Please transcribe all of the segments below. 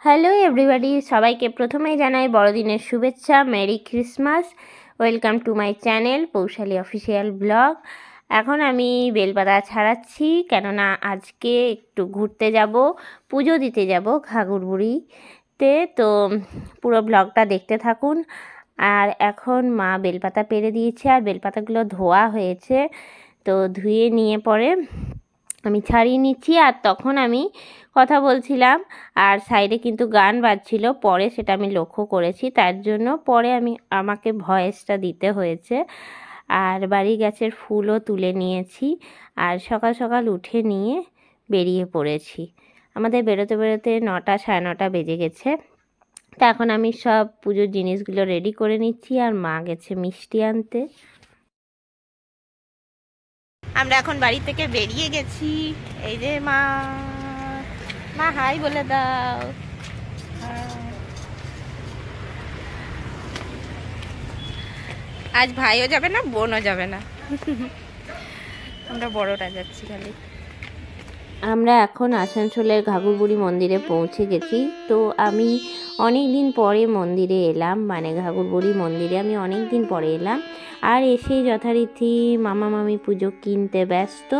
Hello everybody, সবাইকে প্রথমেই জানাই বড়দিনের শুভেচ্ছা। Merry Christmas. Welcome to my channel Poushali official blog. এখন আমি বেলপাতা ছাড়াচ্ছি, কেননা আজকে একটু ঘুরতে যাব, পুজো দিতে যাব ঘাঘরবুড়িতে। তো পুরো ব্লগটা দেখতে থাকুন। আর এখন মা বেলপাতা পেরে দিয়েছে, আর বেলপাতাগুলো ধোয়া হয়েছে। তো ধুয়ে নিয়ে পরে আমি ছাড়িয়ে নিচ্ছি। আর তখন আমি কথা বলছিলাম, আর সাইডে কিন্তু গান বাজছিল, পরে সেটা আমি লক্ষ্য করেছি, তার জন্য পরে আমাকে ভয়েসটা দিতে হয়েছে। আর বাড়ি গাছের ফুলও তুলে নিয়েছি, আর সকাল সকাল উঠে নিয়ে বেরিয়ে পড়েছি। আমাদের বেরোতে বেরোতে 9টা সাড়ে 9টা বেজে গেছে। তা এখন আমি সব পুজোর জিনিসগুলো রেডি করে নিচ্ছি, আর মা গেছে মিষ্টি আনতে। আমরা এখন বাড়ি থেকে বেরিয়ে গেছি। এই যে মা, মা হাই বলে দাও। আজ ভাইও যাবে না, বোনও যাবে না, আমরা বড়টা যাচ্ছি খালি। আমরা এখন আসানসোলের ঘাঘরবুড়ি মন্দিরে পৌঁছে গেছি। তো আমি অনেক দিন পরে মন্দিরে এলাম, মানে ঘাঘরবুড়ি মন্দিরে আমি অনেক দিন পরে এলাম। আর এসেই যথারীতি মামা মামি পুজো কিনতে ব্যস্ত।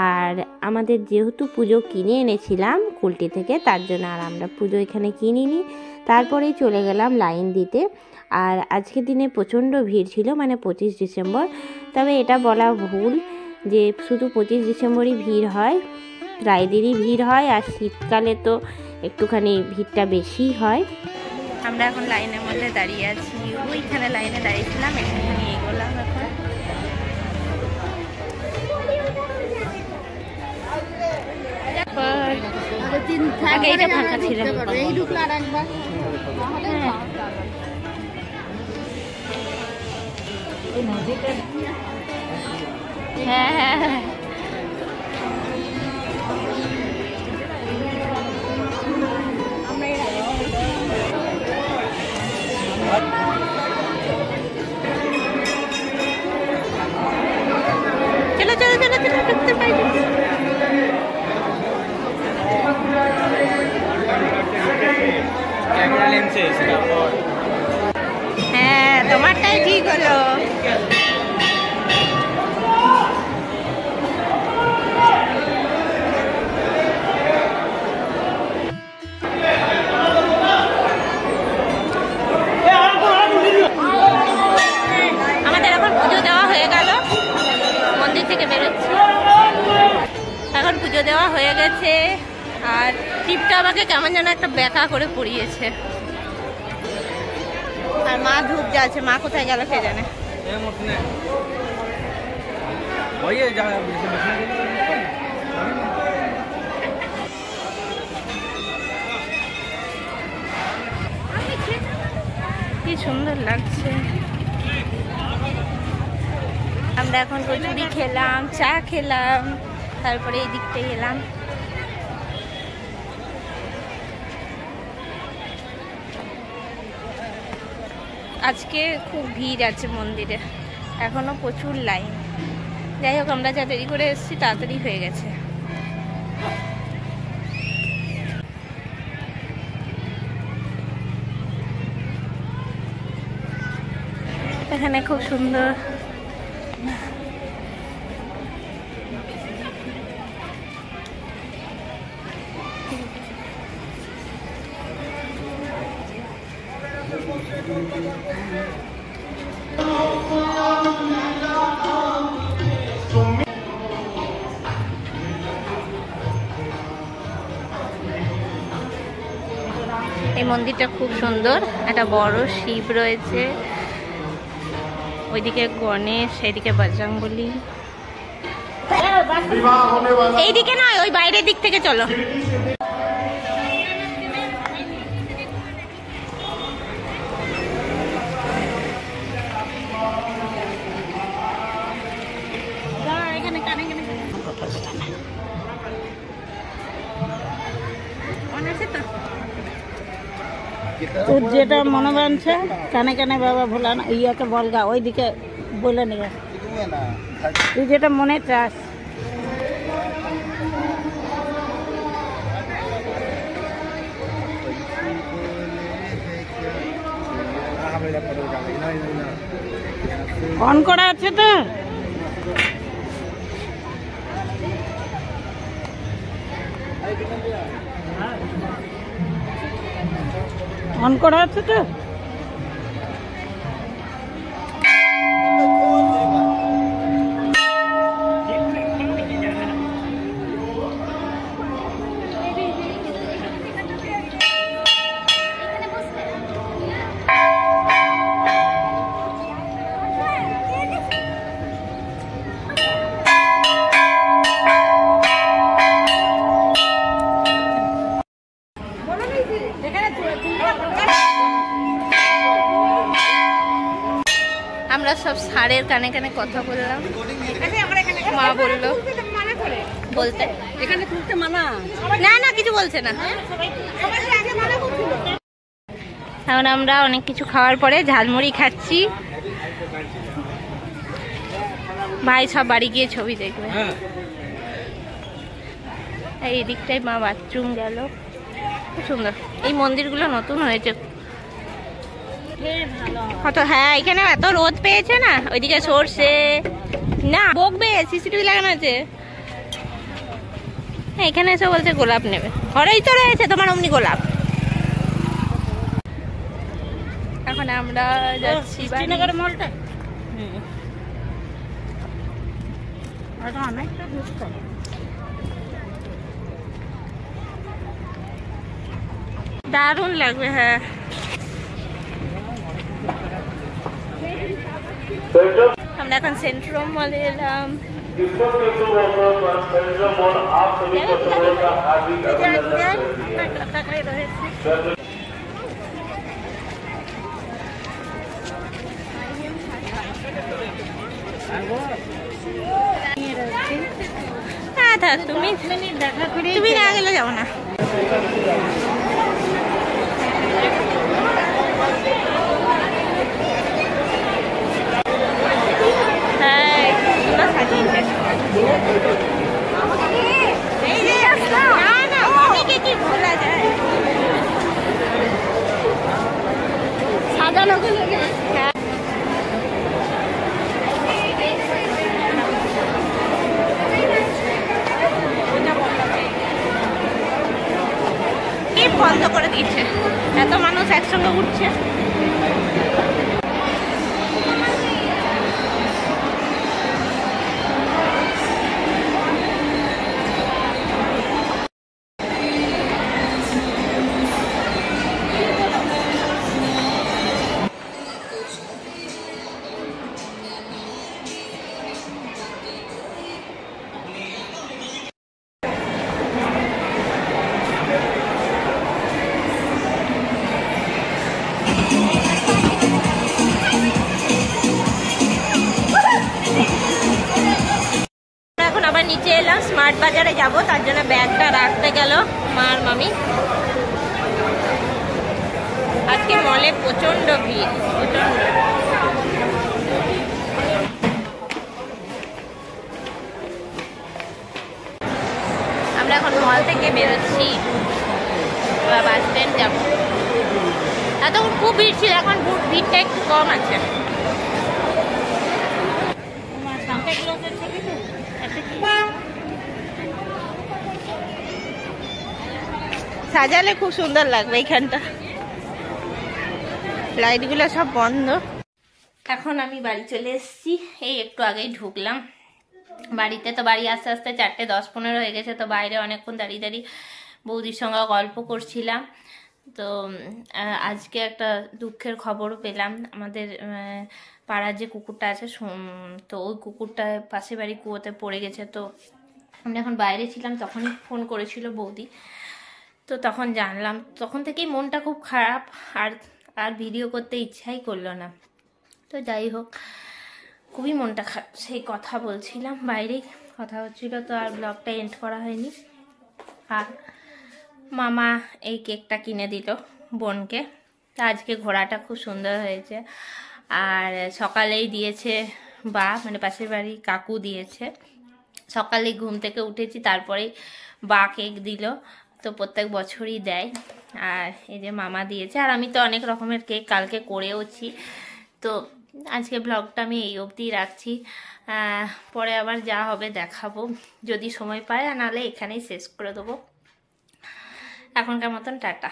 আর আমাদের যেহেতু পুজো কিনে এনেছিলাম কুলটি থেকে, তার জন্য আর আমরা পুজো এখানে কিনিনি। তারপরেই চলে গেলাম লাইন দিতে। আর আজকের দিনে প্রচণ্ড ভিড় ছিল, মানে 25 ডিসেম্বর। তবে এটা বলা ভুল যে শুধু 25 ডিসেম্বরই ভিড় হয়, প্রায়দিনই ভিড় হয়। আর শীতকালে তো একটুখানি ভিড়টা বেশি হয়। আমরা এখন লাইনের মধ্যে দাঁড়িয়ে আছি, ওইখানে লাইনে দাঁড়িয়েছিলাম, এখানে এগোলাম এখন। আগে এটা ফাঁকা ছিল। হ্যাঁ হ্যাঁ হ্যাঁ, চলো চলো চলো চলো, ঢুকতে পারি। হ্যাঁ, তোমারটাই ঠিক হলো। আমাদের এখন পুজো দেওয়া হয়ে গেল, মন্দির থেকে বেরোচ্ছি। এখন পুজো দেওয়া হয়ে গেছে, আর টিপটা আমাকে কেমন যেন একটা ব্যাকা করে পড়িয়েছে। আর মা ধূপ যাচ্ছে, মা কোথায় গেল কে জানে। কি সুন্দর লাগছে। আমরা এখন কচুরি খেলাম, চা খেলাম, তারপরে এই দিকটাই এলাম। আজকে খুব ভিড় আছে মন্দিরে, এখনো প্রচুর লাইন। যাই হোক, আমরা যা দেরি করে এসেছি তাড়াতাড়ি হয়ে গেছে। এখানে খুব সুন্দর এই মন্দিরটা খুব সুন্দর। একটা বড় শিব রয়েছে, ওইদিকে গণেশ, এইদিকে বজরংবলী। এইদিকে নয়, ওই বাইরের দিক থেকে চলো। তোর যেটা মনে বানছে কানে কানে বাবা ভোলানা ইয়াকে বলগা, ওইদিকে বলে নিয়ে তুই যেটা মনে চাস। অন করা আছে তো? অন করা আছে তো? আমরা সব সারের কানে কানে কথা বললাম। মা বললো বলতে, এখানে তুলতে মানা। না না, কিছু বলছে না। এখন আমরা অনেক কিছু খাওয়ার পরে ঝালমুড়ি খাচ্ছি। ভাই সব বাড়ি গিয়ে ছবি দেখবে। এই দিকটাই মা বাথরুম গেল, খুব সুন্দর। এই মন্দিরগুলো নতুন হয়েছে কত। হ্যাঁ, এখানে এত রোদ পেয়েছে না। ওইদিকে সরষে না বকবে, সিসিটিভি লাগানো আছে। হ্যাঁ, এখানে এসে বলছে গোলাপ নেবে। ঘরেই তো রয়েছে তোমার অমনি গোলাপ। এখন আমরা যাচ্ছি শ্রীনগরের মলটা। অনেকটা ঘুরতে দারুণ লাগবে। হ্যাঁ, আমরা এখন সেন্ট্রাম মলে এলাম। হ্যাঁ থাক, তুমি না গেলে যাবো না। বন্ধ করে দিচ্ছে, এত মানুষ একসঙ্গে উঠছে। নিচে এলাম, স্মার্ট বাজারে যাব, তার জন্য ব্যাগটা রাখতে গেল মার মামি। আজকে মলে প্রচন্ড ভিড়, প্রচন্ড। আমরা এখন মল থেকে বেরোচ্ছি, বাস স্ট্যান্ড যাবো। এতক্ষণ খুব ভিড় ছিল, এখন ভিড়টা একটু কম আছে। সাজালে খুব সুন্দর লাগবে এইখানটা, লাইটগুলো সব বন্ধ। এখন আমি বাড়ি চলে এসেছি, এই একটু আগেই ঢুকলাম বাড়িতে। তো বাড়ি আস্তে আস্তে 4:10-15 হয়ে গেছে। তো বাইরে অনেকক্ষণ দাঁড়িয়ে দাঁড়িয়ে বৌদির সঙ্গে গল্প করছিলাম। তো আজকে একটা দুঃখের খবরও পেলাম। আমাদের পাড়ার যে কুকুরটা আছে, তো ওই কুকুরটা পাশে বাড়ি কুয়োতে পড়ে গেছে। তো আমরা এখন বাইরে ছিলাম, তখনই ফোন করেছিল বৌদি। তো তখন জানলাম, তখন থেকেই মনটা খুব খারাপ, আর ভিডিও করতে ইচ্ছাই করলো না। তো যাই হোক, খুবই মনটা খারাপ। সেই কথা বলছিলাম, বাইরেই কথা হচ্ছিল, তো আর ব্লগটা এন্ড করা হয়নি। আর মামা এই কেকটা কিনে দিল বোনকে। তা আজকে ঘোড়াটা খুব সুন্দর হয়েছে। আর সকালেই দিয়েছে বা, মানে পাশের বাড়ি কাকু দিয়েছে। সকালে ঘুম থেকে উঠেছি, তারপরেই বা কেক দিল। তো প্রত্যেক বছরই দেয়। আর এই যে মামা দিয়েছে। আর আমি তো অনেক রকমের কেক কালকে করেওছি। তো আজকে ব্লগটা আমি এই অবধি রাখছি, পরে আবার যা হবে দেখাবো যদি সময় পাই, আর নাহলে এখানেই শেষ করে দেবো। এখনকার মতন টাটা।